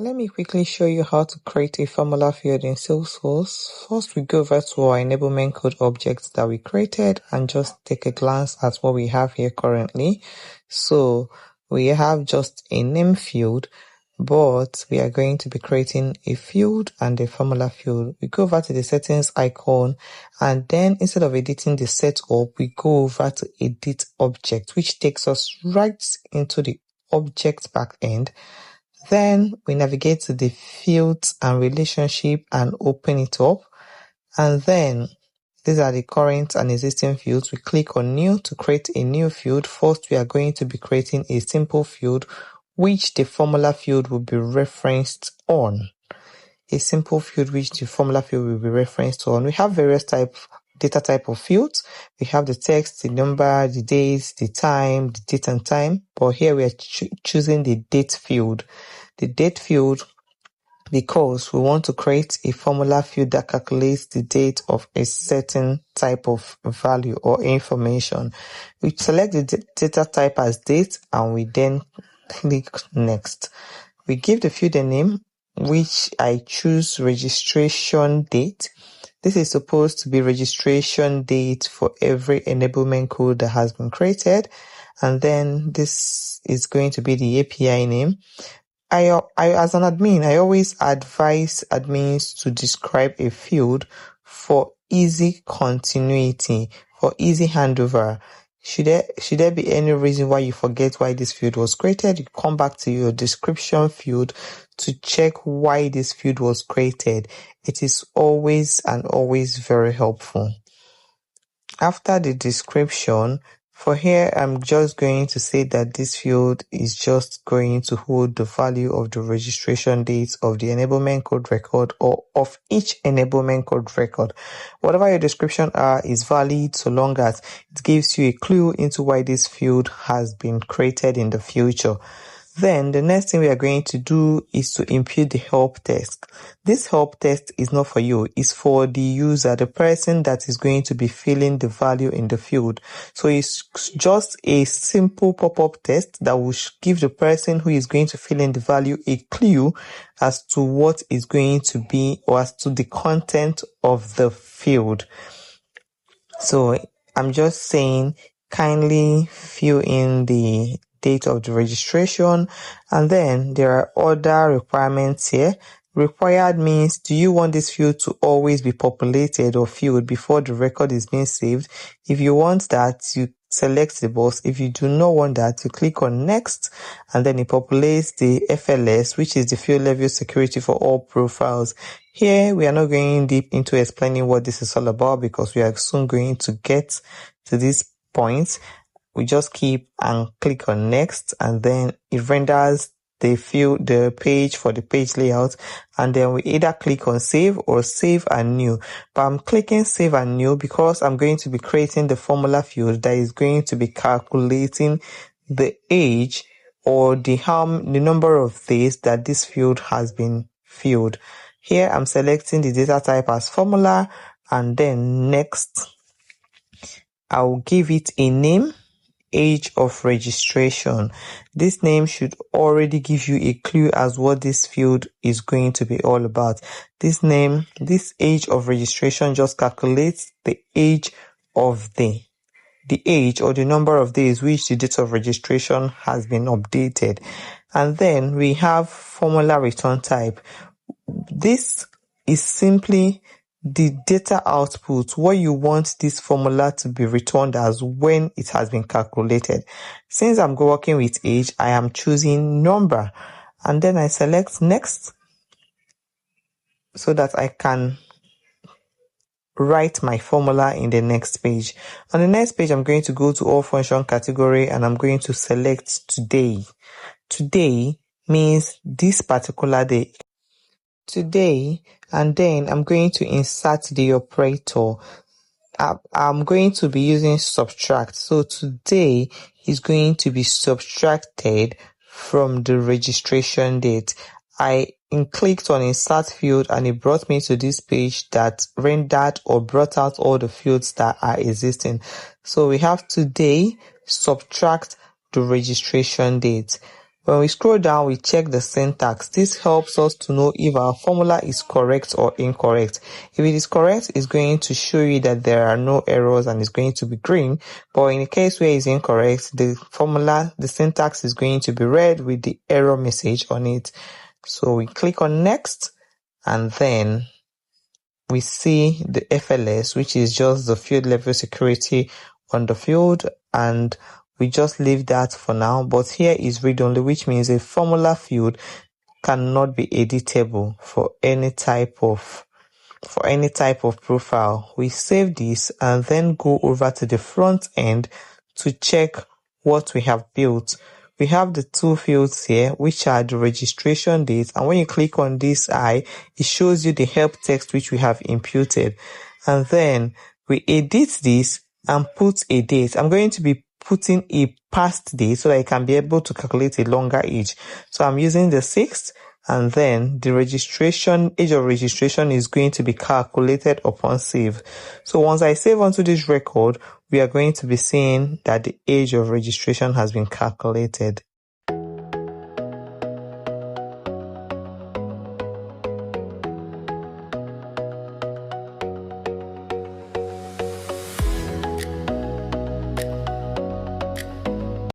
Let me quickly show you how to create a formula field in Salesforce. First, we go over to our enablement code objects that we created and just take a glance at what we have here currently. So we have just a name field, but we are going to be creating a field and a formula field. We go over to the settings icon, and then instead of editing the setup, we go over to edit object, which takes us right into the object backend. Then we navigate to the fields and relationship and open it up. And then these are the current and existing fields. We click on new to create a new field. First, we are going to be creating a simple field, which the formula field will be referenced on. A simple field which the formula field will be referenced on. We have various data type of fields. We have the text, the number, the days, the time, the date and time. But here we are choosing the date field. The date field because we want to create a formula field that calculates the date of a certain type of value or information. We select the data type as date and we then click next. We give the field a name, which I choose registration date. This is supposed to be registration date for every enablement code that has been created. And then this is going to be the API name. I as an admin, I always advise admins to describe a field for easy continuity, for easy handover. Should there be any reason why you forget why this field was created, you come back to your description field to check why this field was created. It is always very helpful. After the description, for here, I'm just going to say that this field is just going to hold the value of the registration date of the enablement code record or of each enablement code record. Whatever your description is valid so long as it gives you a clue into why this field has been created in the future. Then the next thing we are going to do is to impute the help text. This help text is not for you, it's for the user, the person that is going to be filling the value in the field. So it's just a simple pop-up text that will give the person who is going to fill in the value a clue as to what is going to be or as to the content of the field. So I'm just saying, kindly fill in the date of the registration, and then there are other requirements here. Required means, do you want this field to always be populated or filled before the record is being saved? If you want that, you select the box. If you do not want that, you click on next, and then it populates the FLS, which is the field level security for all profiles. Here, we are not going deep into explaining what this is all about because we are soon going to get to this point. We just keep and click on next, and then it renders the page for the page layout, and then we either click on save or save and new. But I'm clicking save and new because I'm going to be creating the formula field that is going to be calculating the age or the number of days that this field has been filled. Here I'm selecting the data type as formula, and then next I'll give it a name, age of registration. This name should already give you a clue as what this field is going to be all about. This age of registration just calculates the age of the age or the number of days which the date of registration has been updated. And then we have formula return type. This is simply the data output, what you want this formula to be returned as when it has been calculated. Since I'm working with age, I am choosing number, and then I select next so that I can write my formula in the next page. On the next page, I'm going to go to all function category and I'm going to select today. Today means this particular day. Today, and then I'm going to insert the operator. I'm going to be using subtract. So today is going to be subtracted from the registration date. I clicked on insert field and it brought me to this page that rendered or brought out all the fields that are existing. So we have today subtract the registration date. When we scroll down, we check the syntax. This helps us to know if our formula is correct or incorrect. If it is correct, it's going to show you that there are no errors and it's going to be green. But in the case where it's incorrect, the syntax is going to be red with the error message on it. So we click on next, and then we see the FLS, which is just the field level security on the field, and we just leave that for now. But here is read only, which means a formula field cannot be editable for any type of profile. We save this and then go over to the front end to check what we have built. We have the two fields here, which are the registration date, and when you click on this eye, it shows you the help text which we have imputed. And then we edit this and put a date. I'm going to be putting a past date so that I can be able to calculate a longer age. So I'm using the 6th, and then the age of registration is going to be calculated upon save. So once I save onto this record, we are going to be seeing that the age of registration has been calculated.